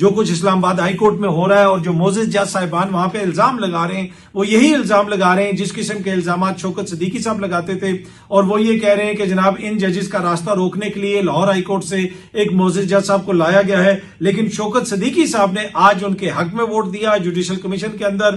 جو کچھ اسلام آباد ہائی کورٹ میں ہو رہا ہے اور جو معزز جج صاحبان وہاں پہ الزام لگا رہے ہیں وہ یہی الزام لگا رہے ہیں جس قسم کے الزامات شوکت صدیقی صاحب لگاتے تھے، اور وہ یہ کہہ رہے ہیں کہ جناب ان ججز کا راستہ روکنے کے لیے لاہور ہائی کورٹ سے ایک معزز جج صاحب کو لایا گیا ہے، لیکن شوکت صدیقی صاحب نے آج ان کے حق میں ووٹ دیا۔ جوڈیشل کمیشن کے اندر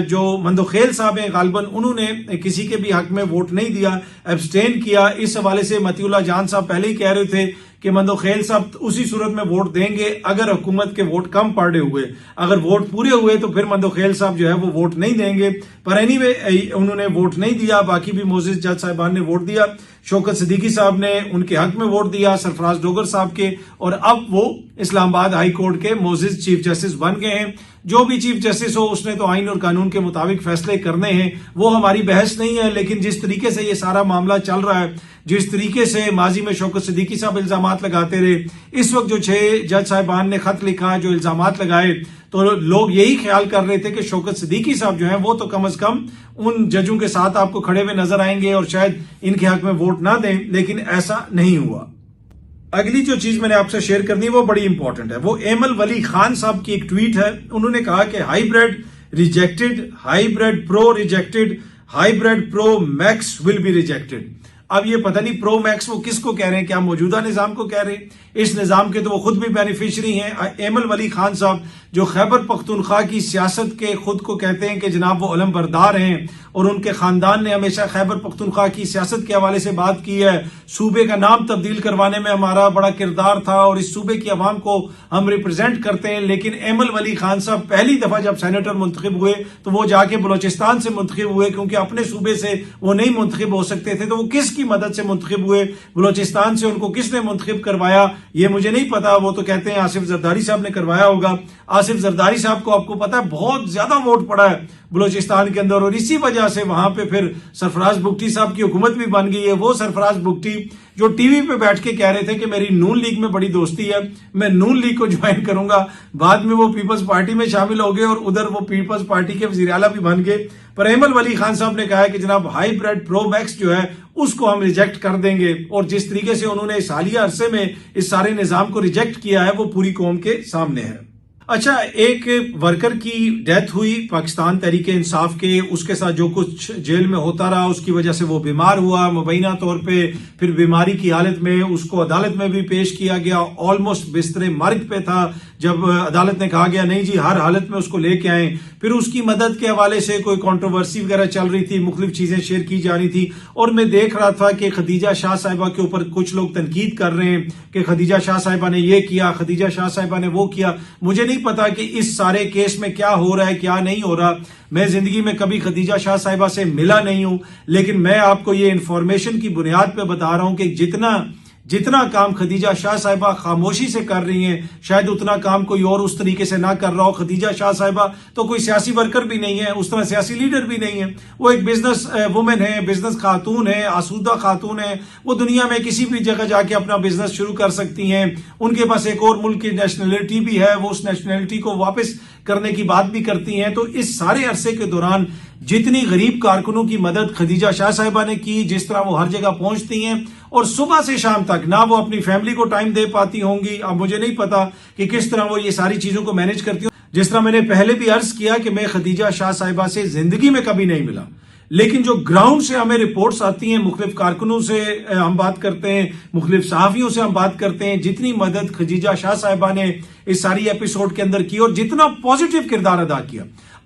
جو مندوخیل صاحب ہیں غالباً انہوں نے کسی کے بھی حق میں ووٹ نہیں دیا، ایبسٹین کیا۔ اس حوالے سے متی اللہ جان صاحب پہلے ہی کہہ رہے تھے کہ مندوخیل صاحب اسی صورت میں ووٹ دیں گے اگر حکومت کے ووٹ کم پڑے ہوئے، اگر ووٹ پورے ہوئے تو پھر مندوخیل صاحب جو ہے وہ ووٹ نہیں دیں گے، پر اینی وے انہوں نے ووٹ نہیں دیا۔ باقی بھی معزز جج صاحبان نے ووٹ دیا، شوکت صدیقی صاحب نے ان کے حق میں ووٹ دیا، سرفراز ڈوگر صاحب کے، اور اب وہ اسلام آباد ہائی کورٹ کے معزز چیف جسٹس بن گئے ہیں۔ جو بھی چیف جسٹس ہو اس نے تو آئین اور قانون کے مطابق فیصلے کرنے ہیں، وہ ہماری بحث نہیں ہے، لیکن جس طریقے سے یہ سارا معاملہ چل رہا ہے، جس طریقے سے ماضی میں شوکت صدیقی صاحب الزامات لگاتے رہے، اس وقت جو 6 جج صاحبان نے خط لکھا، جو الزامات لگائے، تو لوگ یہی خیال کر رہے تھے کہ شوکت صدیقی صاحب جو ہیں وہ تو کم از کم ان ججوں کے ساتھ آپ کو کھڑے ہوئے نظر آئیں گے اور شاید ان کے حق میں ووٹ نہ دیں، لیکن ایسا نہیں ہوا۔ اگلی جو چیز میں نے آپ سے شیئر کرنی ہے وہ بڑی امپورٹنٹ ہے، وہ ایمل ولی خان صاحب کی ایک ٹویٹ ہے۔ انہوں نے کہا کہ hybrid rejected, hybrid pro rejected, hybrid pro max will be rejected. اب یہ پتہ نہیں پرو میکس وہ کس کو کہہ رہے ہیں، کیا موجودہ نظام کو کہہ رہے ہیں؟ اس نظام کے تو وہ خود بھی بینیفیشری ہیں۔ ایمل ولی خان صاحب جو خیبر پختونخوا کی سیاست کے خود کو کہتے ہیں کہ جناب وہ علم بردار ہیں، اور ان کے خاندان نے ہمیشہ خیبر پختونخوا کی سیاست کے حوالے سے بات کی ہے، صوبے کا نام تبدیل کروانے میں ہمارا بڑا کردار تھا اور اس صوبے کی عوام کو ہم ریپرزینٹ کرتے ہیں۔ لیکن ایمل ولی خان صاحب پہلی دفعہ جب سینیٹر منتخب ہوئے تو وہ جا کے بلوچستان سے منتخب ہوئے، کیونکہ اپنے صوبے سے وہ نہیں منتخب ہو سکتے تھے، تو وہ کس کی مدد سے منتخب ہوئے؟ بلوچستان سے ان کو کس نے منتخب کروایا یہ مجھے نہیں پتا، وہ تو کہتے ہیں آصف زرداری صاحب نے کروایا ہوگا۔ آصف زرداری صاحب کو آپ کو پتا ہے بہت زیادہ ووٹ پڑا ہے بلوچستان کے اندر، اور اسی وجہ سے وہاں پہ پھر سرفراز بگٹی صاحب کی حکومت بھی بن گئی ہے۔ وہ سرفراز بگٹی جو ٹی وی پہ بیٹھ کے کہہ رہے تھے کہ میری نون لیگ میں بڑی دوستی ہے، میں نون لیگ کو جوائن کروں گا، بعد میں وہ پیپلز پارٹی میں شامل ہو گئے اور ادھر وہ پیپلز پارٹی کے وزیر اعلیٰ بھی بن گئے۔ پر ایمل ولی خان صاحب نے کہا ہے کہ جناب ہائی بریڈ پرو میکس جو ہے اس کو ہم ریجیکٹ کر دیں گے، اور جس طریقے سے انہوں نے اس حالیہ عرصے میں اس سارے نظام کو ریجیکٹ کیا ہے وہ پوری قوم کے سامنے ہے۔ اچھا، ایک ورکر کی ڈیتھ ہوئی پاکستان تحریک انصاف کے، اس کے ساتھ جو کچھ جیل میں ہوتا رہا اس کی وجہ سے وہ بیمار ہوا مبینہ طور پہ، پھر بیماری کی حالت میں اس کو عدالت میں بھی پیش کیا گیا، آلموسٹ بستر مرگ پہ تھا جب عدالت نے کہا گیا نہیں جی ہر حالت میں اس کو لے کے آئیں۔ پھر اس کی مدد کے حوالے سے کوئی کنٹروورسی وغیرہ چل رہی تھی، مختلف چیزیں شیئر کی جا رہی تھی، اور میں دیکھ رہا تھا کہ خدیجہ شاہ صاحبہ کے اوپر کچھ لوگ تنقید کر رہے ہیں کہ خدیجہ شاہ صاحبہ نے یہ کیا، خدیجہ شاہ صاحبہ نے وہ کیا۔ مجھے نہیں پتا کہ اس سارے کیس میں کیا ہو رہا ہے کیا نہیں ہو رہا، میں زندگی میں کبھی خدیجہ شاہ صاحبہ سے ملا نہیں ہوں، لیکن میں آپ کو یہ انفارمیشن کی بنیاد پہ بتا رہا ہوں کہ جتنا کام خدیجہ شاہ صاحبہ خاموشی سے کر رہی ہیں شاید اتنا کام کوئی اور اس طریقے سے نہ کر رہا ہو۔ خدیجہ شاہ صاحبہ تو کوئی سیاسی ورکر بھی نہیں ہے، اس طرح سیاسی لیڈر بھی نہیں ہے، وہ ایک بزنس وومن ہے، بزنس خاتون ہے، آسودہ خاتون ہے، وہ دنیا میں کسی بھی جگہ جا کے اپنا بزنس شروع کر سکتی ہیں، ان کے پاس ایک اور ملک کی نیشنلٹی بھی ہے، وہ اس نیشنلٹی کو واپس کرنے کی بات بھی کرتی ہیں۔ تو اس سارے عرصے کے دوران جتنی غریب کارکنوں کی مدد خدیجہ شاہ صاحبہ نے کی، جس طرح وہ ہر جگہ پہنچتی ہیں اور صبح سے شام تک نہ وہ اپنی فیملی کو ٹائم دے پاتی ہوں گی، اب مجھے نہیں پتا کہ کس طرح وہ یہ ساری چیزوں کو مینج کرتی ہوں۔ جس طرح میں نے پہلے بھی عرض کیا کہ میں خدیجہ شاہ صاحبہ سے زندگی میں کبھی نہیں ملا، لیکن جو گراؤنڈ سے ہمیں رپورٹس آتی ہیں، مختلف کارکنوں سے ہم بات کرتے ہیں، مختلف صحافیوں سے ہم بات کرتے ہیں، جتنی مدد خدیجہ شاہ صاحبہ نے اس ساری ایپیسوڈ کے اندر کی اور جتنا پازیٹیو کردار ادا کیا،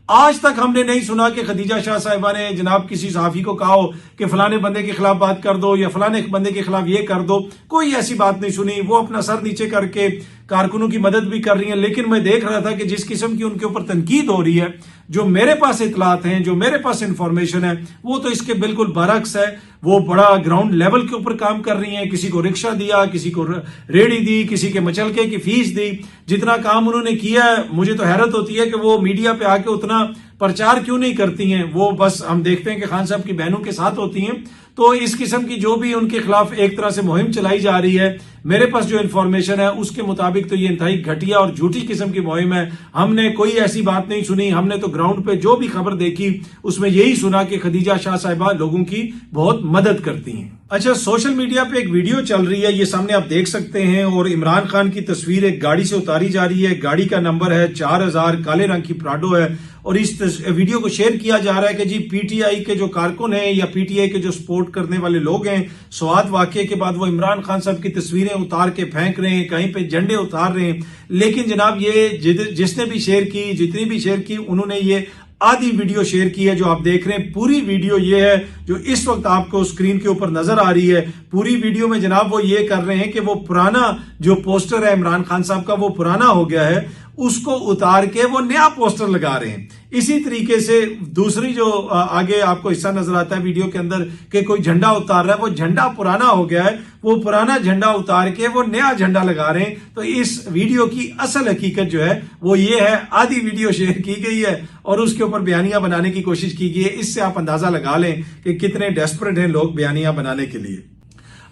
آج تک ہم نے نہیں سنا کہ خدیجہ شاہ صاحبہ نے جناب کسی صحافی کو کہا ہو کہ فلانے بندے کے خلاف بات کر دو یا فلانے بندے کے خلاف یہ کر دو، کوئی ایسی بات نہیں سنی۔ وہ اپنا سر نیچے کر کے کارکنوں کی مدد بھی کر رہی ہیں، لیکن میں دیکھ رہا تھا کہ جس قسم کی ان کے اوپر تنقید ہو رہی ہے، جو میرے پاس اطلاعات ہیں، جو میرے پاس انفارمیشن ہے، وہ تو اس کے بالکل برعکس ہے۔ وہ بڑا گراؤنڈ لیول کے اوپر کام کر رہی ہیں، کسی کو رکشہ دیا، کسی کو ریڑھی دی، کسی کے مچلکے کی فیس دی، جتنا کام انہوں نے کیا ہے مجھے تو حیرت ہوتی ہے کہ وہ میڈیا پہ آ کے اتنا پرچار کیوں نہیں کرتی ہیں۔ وہ بس ہم دیکھتے ہیں کہ خان صاحب کی بہنوں کے ساتھ ہوتی ہیں، تو اس قسم کی جو بھی ان کے خلاف ایک طرح سے مہم چلائی جا رہی ہے، میرے پاس جو انفارمیشن ہے اس کے مطابق تو یہ انتہائی گھٹیا اور جھوٹی قسم کی مہم ہے۔ ہم نے کوئی ایسی بات نہیں سنی، ہم نے تو گراؤنڈ پہ جو بھی خبر دیکھی اس میں یہی سنا کہ خدیجہ شاہ صاحبہ لوگوں کی بہت مدد کرتی ہیں۔ اچھا، سوشل میڈیا پہ ایک ویڈیو چل رہی ہے، یہ سامنے آپ دیکھ سکتے ہیں، اور عمران خان کی تصویر ایک گاڑی سے اتاری جا رہی ہے، گاڑی کا نمبر ہے 4000، کالے رنگ کی پراڈو ہے، اور اس ویڈیو کو شیئر کیا جا رہا ہے کہ جی پی ٹی آئی کے جو کارکن ہیں یا پی ٹی آئی کے جو سپورٹ کرنے والے لوگ ہیں، سوات واقعے کے بعد وہ عمران خان صاحب کی تصویریں اتار کے پھینک رہے ہیں، کہیں پہ جھنڈے اتار رہے ہیں. لیکن جناب یہ جس نے بھی شیئر کی، جتنی بھی شیئر کی، انہوں نے یہ آدھی ویڈیو شیئر کی ہے جو آپ دیکھ رہے ہیں. پوری ویڈیو یہ ہے جو اس وقت آپ کو سکرین کے اوپر نظر آ رہی ہے. پوری ویڈیو میں جناب وہ یہ کر رہے ہیں کہ وہ پرانا جو پوسٹر ہے عمران خان صاحب کا، وہ پرانا ہو گیا ہے، اس کو اتار کے وہ نیا پوسٹر لگا رہے ہیں. اسی طریقے سے دوسری جو آگے آپ کو حصہ نظر آتا ہے ویڈیو کے اندر کہ کوئی جھنڈا اتار رہا ہے، وہ جھنڈا پرانا ہو گیا ہے، وہ پرانا جھنڈا اتار کے وہ نیا جھنڈا لگا رہے ہیں. تو اس ویڈیو کی اصل حقیقت جو ہے وہ یہ ہے، آدھی ویڈیو شیئر کی گئی ہے اور اس کے اوپر بیانیہ بنانے کی کوشش کی گئی ہے. اس سے آپ اندازہ لگا لیں کہ کتنے ڈیسپریٹ ہیں لوگ بیانیہ بنانے کے لیے.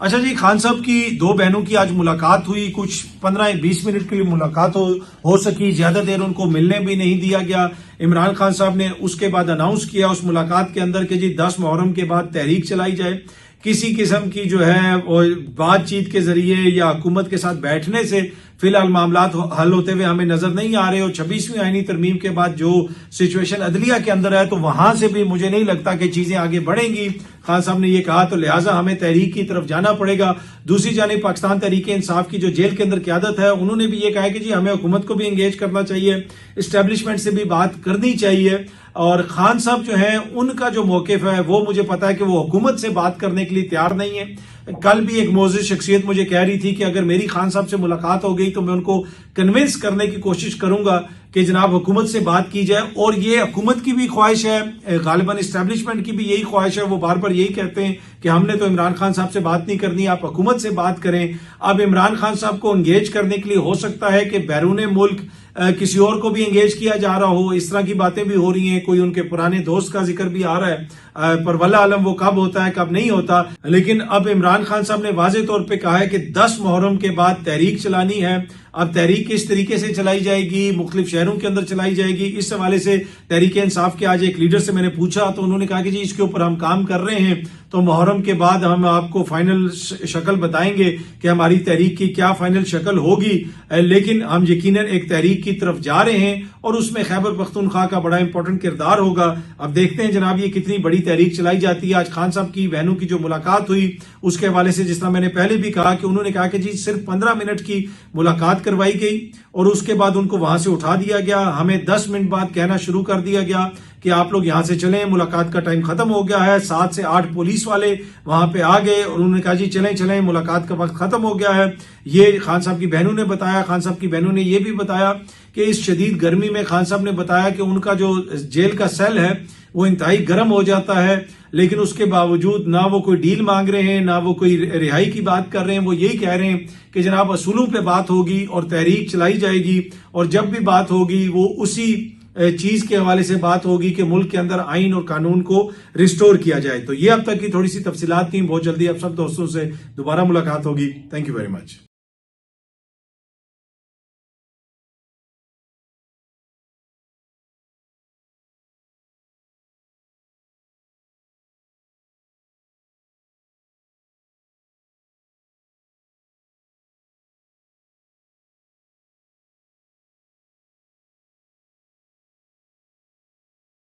اچھا جی، خان صاحب کی دو بہنوں کی آج ملاقات ہوئی، کچھ 15-20 منٹ کے لیے ملاقات ہو سکی، زیادہ دیر ان کو ملنے بھی نہیں دیا گیا. عمران خان صاحب نے اس کے بعد اناؤنس کیا اس ملاقات کے اندر کہ جی 10 محرم کے بعد تحریک چلائی جائے. کسی قسم کی جو ہے بات چیت کے ذریعے یا حکومت کے ساتھ بیٹھنے سے فی الحال معاملات حل ہوتے ہوئے ہمیں نظر نہیں آ رہے. اور 26ویں آئینی ترمیم کے بعد جو سچویشن عدلیہ کے اندر ہے تو وہاں سے بھی مجھے نہیں لگتا کہ چیزیں آگے بڑھیں گی. خان صاحب نے یہ کہا تو لہٰذا ہمیں تحریک کی طرف جانا پڑے گا. دوسری جانب پاکستان تحریک انصاف کی جو جیل کے اندر قیادت ہے، انہوں نے بھی یہ کہا کہ جی ہمیں حکومت کو بھی انگیج کرنا چاہیے، اسٹیبلشمنٹ سے بھی بات کرنی چاہیے. اور خان صاحب جو ہیں ان کا جو موقف ہے وہ مجھے پتا ہے کہ وہ حکومت سے بات کرنے کے لیے تیار نہیں ہے. کل بھی ایک معزز شخصیت مجھے کہہ رہی تھی کہ اگر میری خان صاحب سے ملاقات ہو گئی تو میں ان کو کنونس کرنے کی کوشش کروں گا کہ جناب حکومت سے بات کی جائے. اور یہ حکومت کی بھی خواہش ہے، غالباً اسٹیبلشمنٹ کی بھی یہی خواہش ہے. وہ بار بار یہی کہتے ہیں کہ ہم نے تو عمران خان صاحب سے بات نہیں کرنی، آپ حکومت سے بات کریں. اب عمران خان صاحب کو انگیج کرنے کے لیے ہو سکتا ہے کہ بیرون ملک کسی اور کو بھی انگیج کیا جا رہا ہو، اس طرح کی باتیں بھی ہو رہی ہیں. کوئی ان کے پرانے دوست کا ذکر بھی آ رہا ہے، پر واللہ عالم وہ کب ہوتا ہے کب نہیں ہوتا. لیکن اب عمران خان صاحب نے واضح طور پہ کہا ہے کہ 10 محرم کے بعد تحریک چلانی ہے. اب تحریک کس طریقے سے چلائی جائے گی، مختلف شہروں کے اندر چلائی جائے گی، اس حوالے سے تحریک انصاف کے آج ایک لیڈر سے میں نے پوچھا تو انہوں نے کہا کہ جی اس کے اوپر ہم کام کر رہے ہیں، تو محرم کے بعد ہم آپ کو فائنل شکل بتائیں گے کہ ہماری تحریک کی کیا فائنل شکل ہوگی. لیکن ہم یقیناً ایک تحریک کی طرف جا رہے ہیں اور اس میں خیبر پختونخوا کا بڑا امپورٹنٹ کردار ہوگا. اب دیکھتے ہیں جناب یہ کتنی بڑی تحریک چلائی جاتی ہے. آج خان صاحب کی بہنوں کی جو ملاقات ہوئی اس کے حوالے سے جس طرح میں نے پہلے بھی کہا کہ انہوں نے کہا کہ جی صرف 15 منٹ کی ملاقات کروائی گئی اور اس کے بعد ان کو وہاں سے اٹھا دیا گیا. ہمیں 10 منٹ بعد کہنا شروع کر دیا گیا کہ آپ لوگ یہاں سے چلیں، ملاقات کا ٹائم ختم ہو گیا ہے. 7 سے 8 پولیس والے وہاں پہ آ گئے اور انہوں نے کہا جی چلیں ملاقات کا وقت ختم ہو گیا ہے. یہ خان صاحب کی بہنوں نے بتایا. خان صاحب کی بہنوں نے یہ بھی بتایا کہ اس شدید گرمی میں خان صاحب نے بتایا کہ ان کا جو جیل کا سیل ہے وہ انتہائی گرم ہو جاتا ہے، لیکن اس کے باوجود نہ وہ کوئی ڈیل مانگ رہے ہیں نہ وہ کوئی رہائی کی بات کر رہے ہیں. وہ یہی کہہ رہے ہیں کہ جناب اصولوں پہ بات ہوگی اور تحریک چلائی جائے گی، اور جب بھی بات ہوگی وہ اسی چیز کے حوالے سے بات ہوگی کہ ملک کے اندر آئین اور قانون کو ریسٹور کیا جائے. تو یہ اب تک کی تھوڑی سی تفصیلات تھیں. بہت جلدی اب سب دوستوں سے دوبارہ ملاقات ہوگی. Thank you very much.